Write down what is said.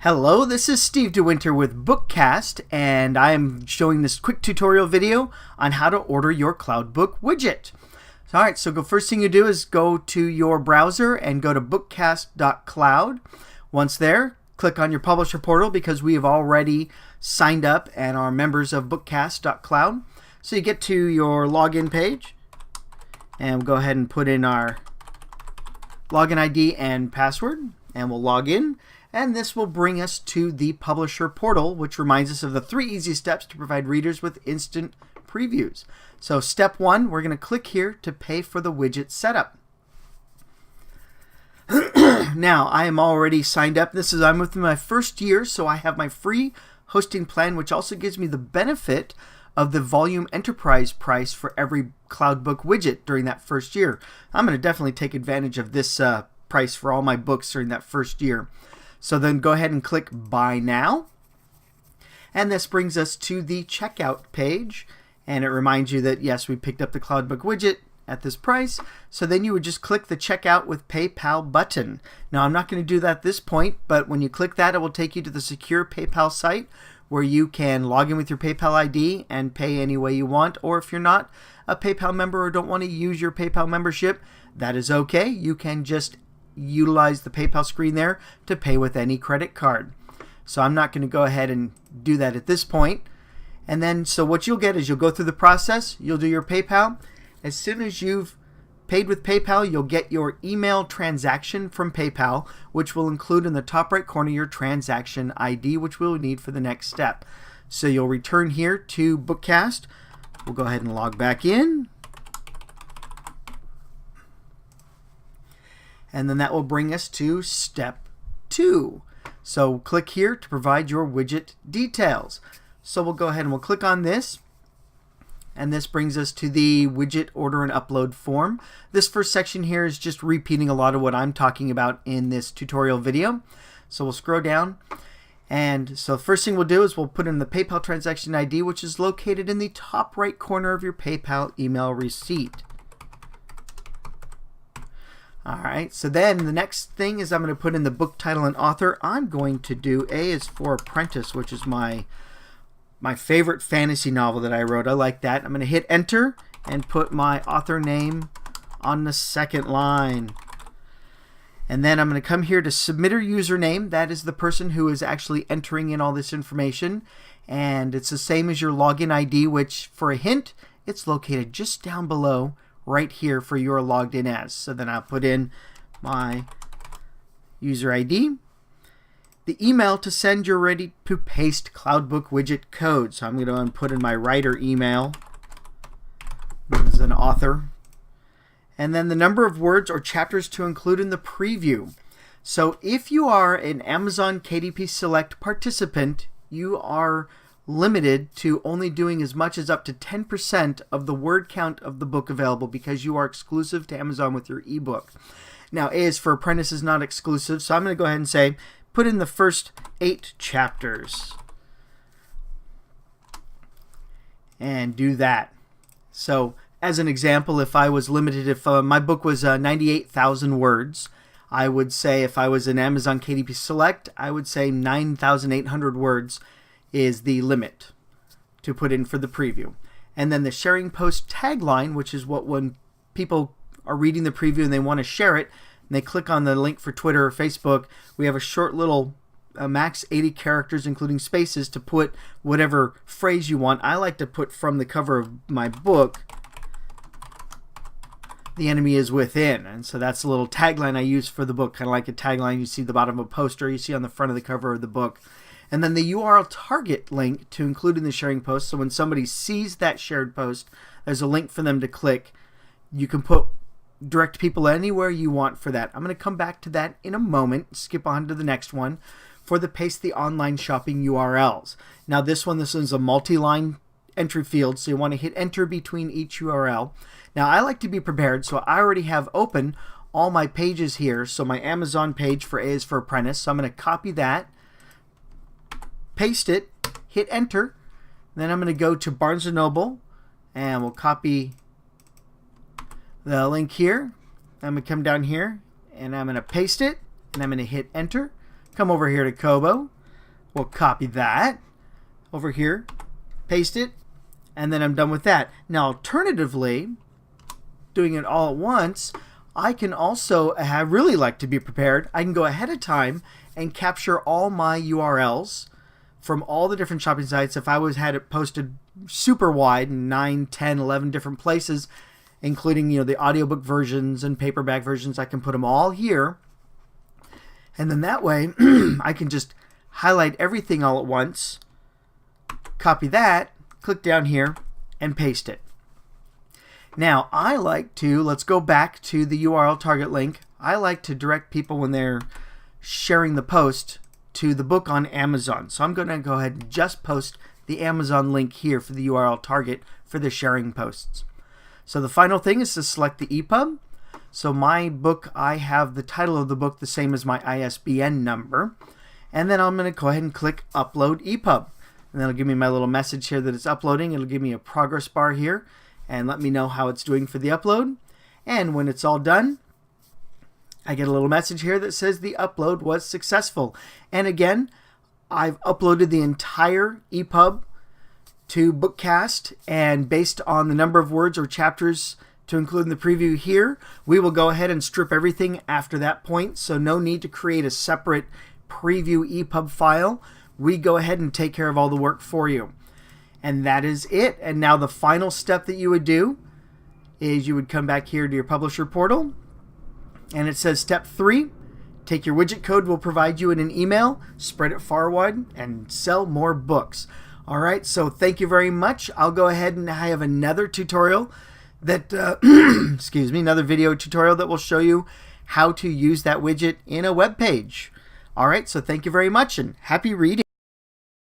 Hello, this is Steve DeWinter with Bookcast, and I am showing this quick tutorial video on how to order your CloudBook widget. Alright, so the first thing you do is go to your browser and go to Bookcast.Cloud. Once there, click on your publisher portal because we have already signed up and are members of Bookcast.Cloud. So you get to your login page, and we'll go ahead and put in our login ID and password, and we'll log in. And this will bring us to the publisher portal, which reminds us of the 3 easy steps to provide readers with instant previews. So step 1, we're going to click here to pay for the widget setup. Now, I am already signed up. I'm within my first year, so I have my free hosting plan, which also gives me the benefit of the volume enterprise price for every CloudBook widget during that first year. I'm going to definitely take advantage of this price for all my books during that first year. So then go ahead and click Buy Now. And this brings us to the checkout page. And it reminds you that, yes, we picked up the CloudBook widget at this price. So then you would just click the Checkout with PayPal button. Now, I'm not going to do that at this point, but when you click that, it will take you to the secure PayPal site where you can log in with your PayPal ID and pay any way you want. Or if you're not a PayPal member or don't want to use your PayPal membership, that is okay. You can just utilize the PayPal screen there to pay with any credit card. So I'm not going to go ahead and do that at this point. And then, so what you'll get is you'll go through the process, you'll do your PayPal. As soon as you've paid with PayPal, you'll get your email transaction from PayPal, which will include in the top right corner your transaction ID, which we'll need for the next step. So you'll return here to Bookcast. We'll go ahead and log back in. And then that will bring us to step 2. So click here to provide your widget details. So we'll go ahead and we'll click on this. And this brings us to the widget order and upload form. This first section here is just repeating a lot of what I'm talking about in this tutorial video. So we'll scroll down. And so the first thing we'll do is we'll put in the PayPal transaction ID, which is located in the top right corner of your PayPal email receipt. Alright, so then the next thing is I'm going to put in the book title and author. I'm going to do A is for Apprentice, which is my favorite fantasy novel that I wrote. I like that. I'm going to hit enter and put my author name on the second line. And then I'm going to come here to submitter username. That is the person who is actually entering in all this information. And it's the same as your login ID, which for a hint, it's located just down below right here for your logged in as. So then I'll put in my user ID. The email to send your ready to paste CloudBook widget code. So I'm going to put in my writer email as an author. And then the number of words or chapters to include in the preview. So if you are an Amazon KDP Select participant, you are limited to only doing as much as up to 10% of the word count of the book available because you are exclusive to Amazon with your ebook. Now, A is for Apprentice is not exclusive, so I'm going to go ahead and say put in the first 8 chapters and do that. So as an example, if I was limited, if my book was 98,000 words, I would say if I was an Amazon KDP Select, I would say 9,800 words is the limit to put in for the preview. And then the sharing post tagline, which is what when people are reading the preview and they want to share it, and they click on the link for Twitter or Facebook, we have a short little max 80 characters, including spaces, to put whatever phrase you want. I like to put from the cover of my book, "The enemy is within." And so that's a little tagline I use for the book, kind of like a tagline you see at the bottom of a poster, you see on the front of the cover of the book. And then the URL target link to include in the sharing post. So when somebody sees that shared post, there's a link for them to click. You can direct people anywhere you want for that. I'm going to come back to that in a moment. Skip on to the next one for the paste the online shopping URLs. Now this is a multi-line entry field, so you want to hit enter between each URL. Now I like to be prepared, so I already have open all my pages here. So my Amazon page for A is for Apprentice. So I'm going to copy that, paste it, hit enter. Then I'm going to go to Barnes & Noble and we'll copy the link here. I'm going to come down here and I'm going to paste it and I'm going to hit enter. come over here to Kobo. We'll copy that over here, paste it, and then I'm done with that. Now, alternatively, doing it all at once, I can also really like to be prepared. I can go ahead of time and capture all my URLs from all the different shopping sites. If I had it posted super wide in 9, 10, 11 different places, including the audiobook versions and paperback versions, I can put them all here. And then that way, I can just highlight everything all at once, copy that, click down here, and paste it. Now, I like to, let's go back to the URL target link. I like to direct people when they're sharing the post to the book on Amazon. So I'm going to go ahead and just post the Amazon link here for the URL target for the sharing posts. So the final thing is to select the EPUB. So my book, I have the title of the book the same as my ISBN number. And then I'm going to go ahead and click Upload EPUB. And that'll give me my little message here that it's uploading. It'll give me a progress bar here and let me know how it's doing for the upload. And when it's all done, I get a little message here that says the upload was successful. And again, I've uploaded the entire EPUB to Bookcast, and based on the number of words or chapters to include in the preview here, we will go ahead and strip everything after that point, so no need to create a separate preview EPUB file. We go ahead and take care of all the work for you. And that is it. And now the final step that you would do is you would come back here to your publisher portal, and it says step 3, take your widget code we'll provide you in an email, spread it forward, and sell more books. All right, so thank you very much. I'll go ahead and I have another tutorial that, excuse me, another video tutorial that will show you how to use that widget in a web page. All right, so thank you very much and happy reading.